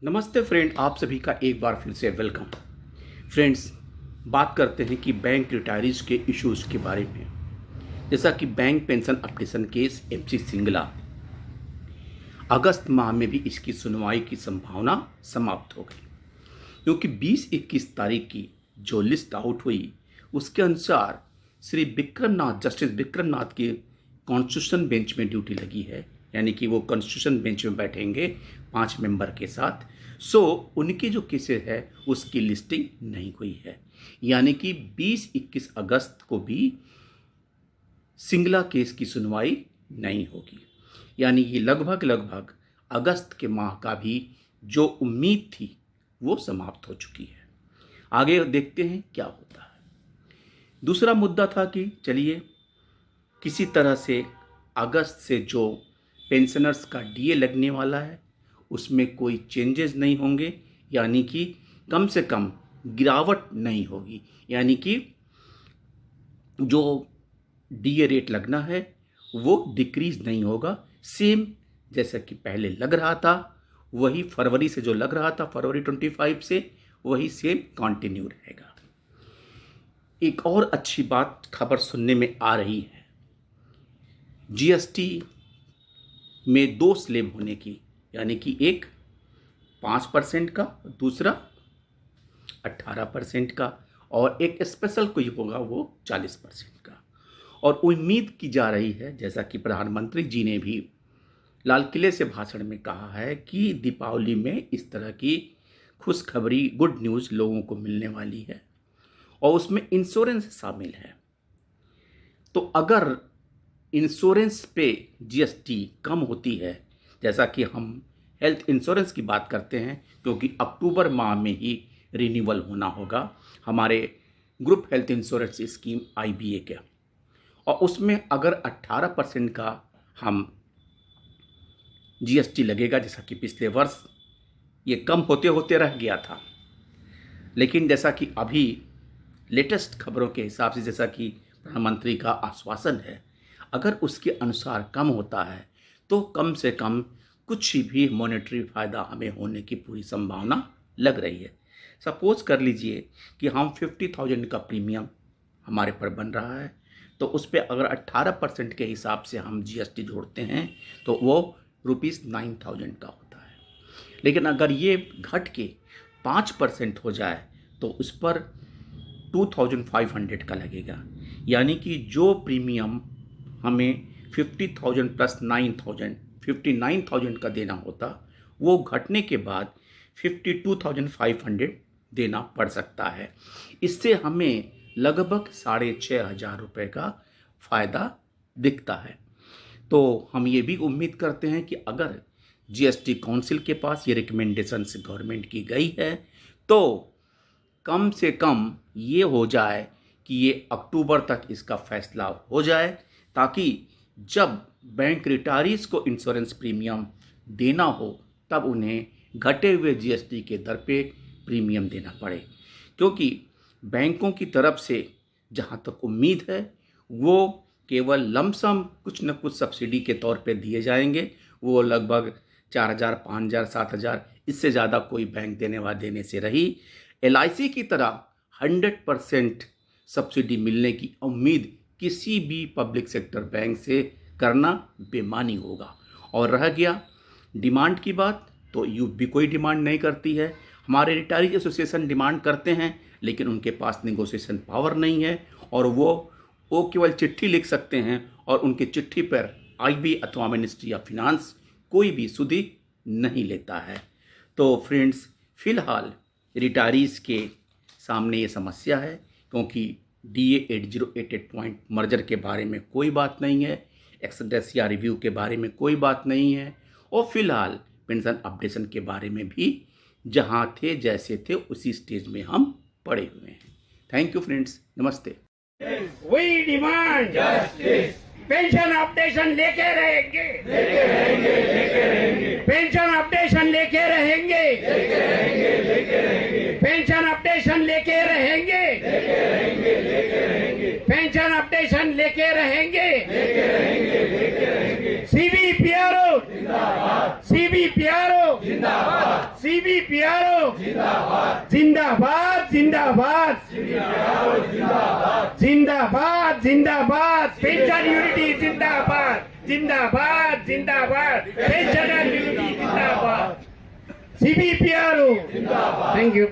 नमस्ते फ्रेंड, आप सभी का एक बार फिर से वेलकम। फ्रेंड्स, बात करते हैं कि बैंक रिटायरीज के इश्यूज के बारे में। जैसा कि bank pension updation case MC Singla, अगस्त माह में भी इसकी सुनवाई की संभावना समाप्त हो गई, क्योंकि 20-21 तारीख की जो लिस्ट आउट हुई उसके अनुसार श्री विक्रमनाथ, जस्टिस विक्रमनाथ की कॉन्स्टिट्यूशन बेंच में ड्यूटी लगी है, यानी कि वो कॉन्स्टिट्यूशन बेंच में बैठेंगे 5 मेंबर के साथ। सो उनके जो केसेस है उसकी लिस्टिंग नहीं हुई है, यानी कि 20-21 अगस्त को भी सिंगला केस की सुनवाई नहीं होगी। यानी ये लगभग अगस्त के माह का भी जो उम्मीद थी वो समाप्त हो चुकी है। आगे देखते हैं क्या होता है। दूसरा मुद्दा था कि चलिए किसी तरह से अगस्त से जो पेंशनर्स का DA लगने वाला है उसमें कोई चेंजेस नहीं होंगे, यानी कि कम से कम गिरावट नहीं होगी, यानी कि जो DA रेट लगना है वो डिक्रीज नहीं होगा। सेम जैसा कि पहले लग रहा था वही फरवरी से जो लग रहा था, फरवरी 25 से वही सेम कंटिन्यू रहेगा। एक और अच्छी बात खबर सुनने में आ रही है, GST में 2 स्लैब होने की, यानी कि एक 5% का, दूसरा 18% का, और एक स्पेशल कोई होगा वो 40% का। और उम्मीद की जा रही है, जैसा कि प्रधानमंत्री जी ने भी लाल किले से भाषण में कहा है, कि दीपावली में इस तरह की खुशखबरी, गुड न्यूज़ लोगों को मिलने वाली है और उसमें इंश्योरेंस शामिल है। तो अगर इंश्योरेंस पे GST कम होती है, जैसा कि हम हेल्थ इंश्योरेंस की बात करते हैं, क्योंकि अक्टूबर माह में ही रिन्यूअल होना होगा हमारे group health insurance scheme IBA के, और उसमें अगर 18% का हम GST लगेगा, जैसा कि पिछले वर्ष ये कम होते होते रह गया था, लेकिन जैसा कि अभी लेटेस्ट खबरों के हिसाब से, जैसा कि प्रधानमंत्री का आश्वासन है, अगर उसके अनुसार कम होता है तो कम से कम कुछ भी मॉनेटरी फ़ायदा हमें होने की पूरी संभावना लग रही है। सपोज कर लीजिए कि हम 50,000 का प्रीमियम हमारे पर बन रहा है, तो उस पर अगर 18% के हिसाब से हम GST जोड़ते हैं तो वो ₹9,000 का होता है। लेकिन अगर ये घट के 5% हो जाए तो उस पर 2,500 का लगेगा, यानी कि जो प्रीमियम हमें 50,000 प्लस 9,000, 59,000 का देना होता, वो घटने के बाद 52,500 देना पड़ सकता है। इससे हमें लगभग 6,500 रुपये का फ़ायदा दिखता है। तो हम ये भी उम्मीद करते हैं कि अगर GST काउंसिल के पास ये रिकमेंडेशन गवर्नमेंट की गई है तो कम से कम ये हो जाए कि ये अक्टूबर तक इसका फैसला हो जाए, ताकि जब बैंक रिटायरीज को इंश्योरेंस प्रीमियम देना हो तब उन्हें घटे हुए GST के दर पे प्रीमियम देना पड़े। क्योंकि बैंकों की तरफ से जहाँ तक उम्मीद है वो केवल लमसम कुछ न कुछ सब्सिडी के तौर पे दिए जाएंगे, वो लगभग 4,000, 5,000, 7,000, इससे ज़्यादा कोई बैंक देने से रही। LIC की तरह 100% सब्सिडी मिलने की उम्मीद किसी भी पब्लिक सेक्टर बैंक से करना बेमानी होगा। और रह गया डिमांड की बात, तो भी कोई डिमांड नहीं करती है। हमारे रिटायरीज एसोसिएशन डिमांड करते हैं, लेकिन उनके पास नेगोशिएशन पावर नहीं है, और वो केवल चिट्ठी लिख सकते हैं, और उनकी चिट्ठी पर IB अथवा मिनिस्ट्री ऑफ फिनांस कोई भी सुधि नहीं लेता है। तो फ्रेंड्स, फिलहाल रिटायरीज के सामने ये समस्या है, क्योंकि DA 8088 पॉइंट मर्जर के बारे में कोई बात नहीं है, एक्सडेसिया रिव्यू के बारे में कोई बात नहीं है, और फिलहाल पेंशन अपडेशन के बारे में भी जहां थे जैसे थे उसी स्टेज में हम पड़े हुए हैं। थैंक यू फ्रेंड्स, नमस्ते। We demand justice. Pension updation लेके रहेंगे, पेंशन अपडेशन लेके रहेंगे, पेंशन अपडेशन लेके रहेंगे, पेंशन अपडेशन लेके रहेंगे। CBPRO जिंदाबाद, CBPRO जिंदाबाद। CBPRO जिंदाबाद जिंदाबाद जिंदाबाद जिंदाबाद पेंशन यूनिटी जिंदाबाद जिंदाबाद जिंदाबाद पेंशन यूनिटी जिंदाबाद CBPRO थैंक यू